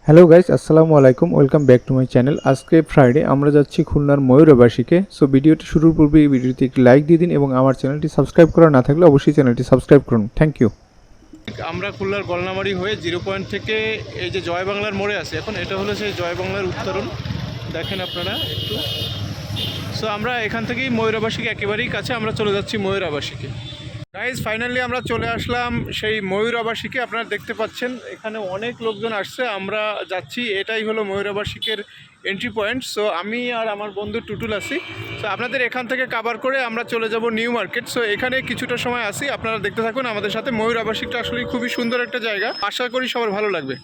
Hello guys, আসসালামু আলাইকুম। Welcome back to my channel. আজকে ফ্রাইডে আমরা যাচ্ছি খুলনার ময়ূর আবাসিকে। সো ভিডিওটি শুরুর পূর্বে এই ভিডিওতে একটি লাইক দিয়ে দিন এবং আমার চ্যানেলটি সাবস্ক্রাইব করা না থাকলে অবশ্যই চ্যানেলটি সাবস্ক্রাইব করুন। Thank you. আমরা খুলনার গলনামারি হয়ে 0 পয়েন্ট থেকে এই যে জয় বাংলার মোড়ে আছে এখন, এটা হলো সেই জয় বাংলার উত্তরণ। দেখেন আপনারা একটু। সো আমরা এখান থেকেই ময়ূর আবাসিক একেবারেই কাছে, আমরা চলে যাচ্ছি ময়ূর আবাসিকে। গাইজ ফাইনালি আমরা চলে আসলাম সেই ময়ূর আবাসিকে। আপনারা দেখতে পাচ্ছেন এখানে অনেক লোকজন আসছে, আমরা যাচ্ছি। এটাই হলো ময়ূর আবাসিকের এন্ট্রি পয়েন্ট। সো আমি আর আমার বন্ধু টুটুল আছি। সো আপনাদের এখান থেকে কাভার করে আমরা চলে যাব নিউ মার্কেট। সো এখানে কিছুটা সময় আসি, আপনারা দেখতে থাকুন আমাদের সাথে। ময়ূর আবাসিকটা আসলে খুবই সুন্দর একটা জায়গা, আশা করি সবার ভালো লাগবে।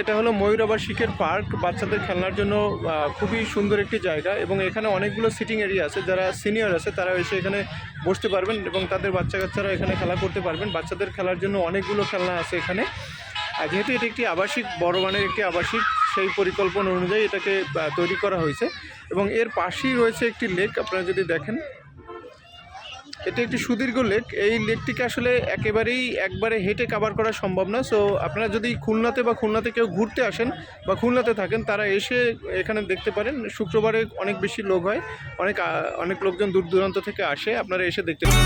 এটা হলো ময়ূর আবাসিকের পার্ক, বাচ্চাদের খেলনার জন্য খুবই সুন্দর একটি জায়গা। এবং এখানে অনেকগুলো সিটিং এরিয়া আছে, যারা সিনিয়র আছে তারা এসে এখানে বসতে পারবেন এবং তাদের বাচ্চা কাচ্চারা এখানে খেলা করতে পারবেন। বাচ্চাদের খেলার জন্য অনেকগুলো খেলনা আছে এখানে। আর যেহেতু এটা একটি আবাসিক, বড় মানের একটি আবাসিক, সেই পরিকল্পনা অনুযায়ী এটাকে তৈরি করা হয়েছে। এবং এর পাশেই রয়েছে একটি লেক। আপনারা যদি দেখেন, এটা একটি সুদীর্ঘ লেক। এই লেকটিকে আসলে একবারে হেঁটে কাভার করা সম্ভব না। সো আপনারা যদি খুলনাতে কেউ ঘুরতে আসেন বা খুলনাতে থাকেন, তারা এসে এখানে দেখতে পারেন। শুক্রবারে অনেক বেশি লোক হয়, অনেক লোকজন দূর দূরান্ত থেকে আসে, আপনারা এসে দেখতে পারেন।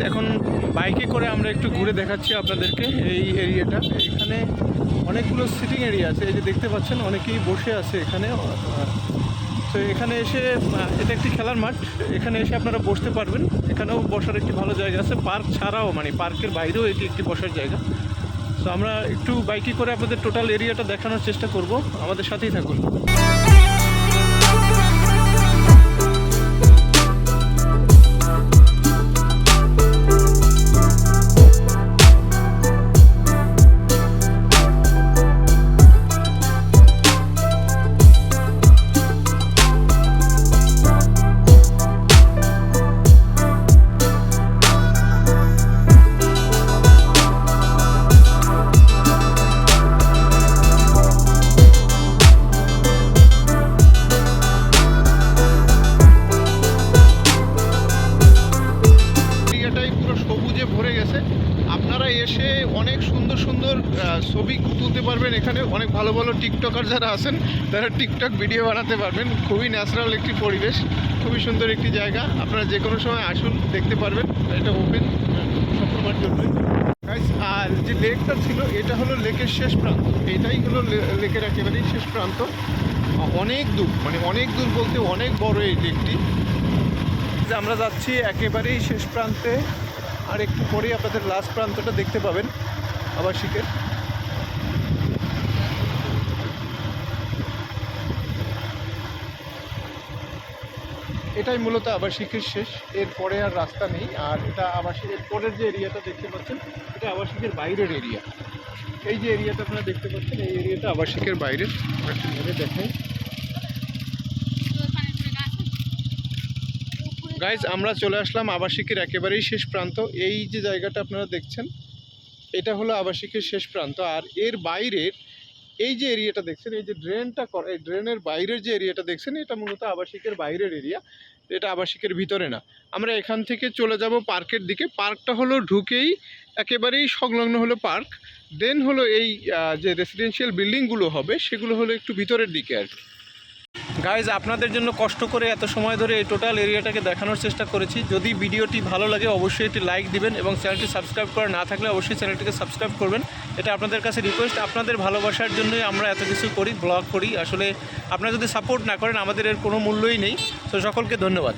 এখন বাইকে করে আমরা একটু ঘুরে দেখাচ্ছি আপনাদেরকে এই এরিয়াটা। এখানে অনেকগুলো সিটিং এরিয়া আছে, এই যে দেখতে পাচ্ছেন অনেকেই বসে আছে এখানে। তো এখানে এসে, এটা একটি খেলার মাঠ, এখানে এসে আপনারা বসতে পারবেন। এখানেও বসার একটি ভালো জায়গা আছে, পার্ক ছাড়াও, মানে পার্কের বাইরেও এটি একটি বসার জায়গা। তো আমরা একটু বাইকে করে আপনাদের টোটাল এরিয়াটা দেখানোর চেষ্টা করব, আমাদের সাথেই থাকুন। আপনারা এসে অনেক সুন্দর সুন্দর ছবি তুলতে পারবেন। এখানে অনেক ভালো ভালো টিকটকার যারা আছেন, তারা টিকটক ভিডিও বানাতে পারবেন। খুবই ন্যাচারাল একটি পরিবেশ, খুবই সুন্দর একটি জায়গা। আপনারা যে কোনো সময় আসুন, দেখতে পারবেন। এটা ওপেন সবসময়ের জন্য। আর যে লেকটা ছিল, এটা হলো লেকের শেষ প্রান্ত। এটাই হলো লেকের একেবারেই শেষ প্রান্ত। অনেক দূর, মানে অনেক দূর বলতে অনেক বড় এই লেকটি। আমরা যাচ্ছি একেবারেই শেষ প্রান্তে, আর একটু পরেই আপনাদের লাস্ট প্রান্তটা দেখতে পাবেন আবাসিকের। এটাই মূলত আবাসিকের শেষ, এরপরে আর রাস্তা নেই। আর এটা আবাসিকের পরের যে এরিয়াটা দেখতে পাচ্ছেন, এটা আবাসিকের বাইরের এরিয়া। এই যে এরিয়াটা আপনারা দেখতে পাচ্ছেন, এই এরিয়াটা আবাসিকের বাইরের। একটু ধরে দেখেন গাইজ, আমরা চলে আসলাম আবাসিকের একেবারেই শেষ প্রান্ত। এই যে জায়গাটা আপনারা দেখছেন, এটা হলো আবাসিকের শেষ প্রান্ত। আর এর বাইরের এই যে এরিয়াটা দেখছেন, এই যে ড্রেনটা, এই ড্রেনের বাইরের যে এরিয়াটা দেখছেন, এটা মূলত আবাসিকের বাইরের এরিয়া, এটা আবাসিকের ভিতরে না। আমরা এখান থেকে চলে যাব পার্কের দিকে। পার্কটা হলো ঢুকেই একেবারেই সংলগ্ন হলো পার্ক, দেন হলো এই যে রেসিডেন্সিয়াল বিল্ডিংগুলো হবে, সেগুলো হলো একটু ভিতরের দিকে আর কি। গাইজ, আপনাদের জন্য কষ্ট করে এত সময় ধরে এই টোটাল এরিয়াটাকে দেখানোর চেষ্টা করেছি। যদি ভিডিওটি ভালো লাগে অবশ্যই একটি লাইক দিবেন এবং চ্যানেলটি সাবস্ক্রাইব করা না থাকলে অবশ্যই চ্যানেলটিকে সাবস্ক্রাইব করবেন। এটা আপনাদের কাছে রিকোয়েস্ট। আপনাদের ভালোবাসার জন্যই আমরা এত কিছু করি, ব্লগ করি। আসলে আপনারা যদি সাপোর্ট না করেন, আমাদের এর কোনো মূল্যই নেই। তো সকলকে ধন্যবাদ।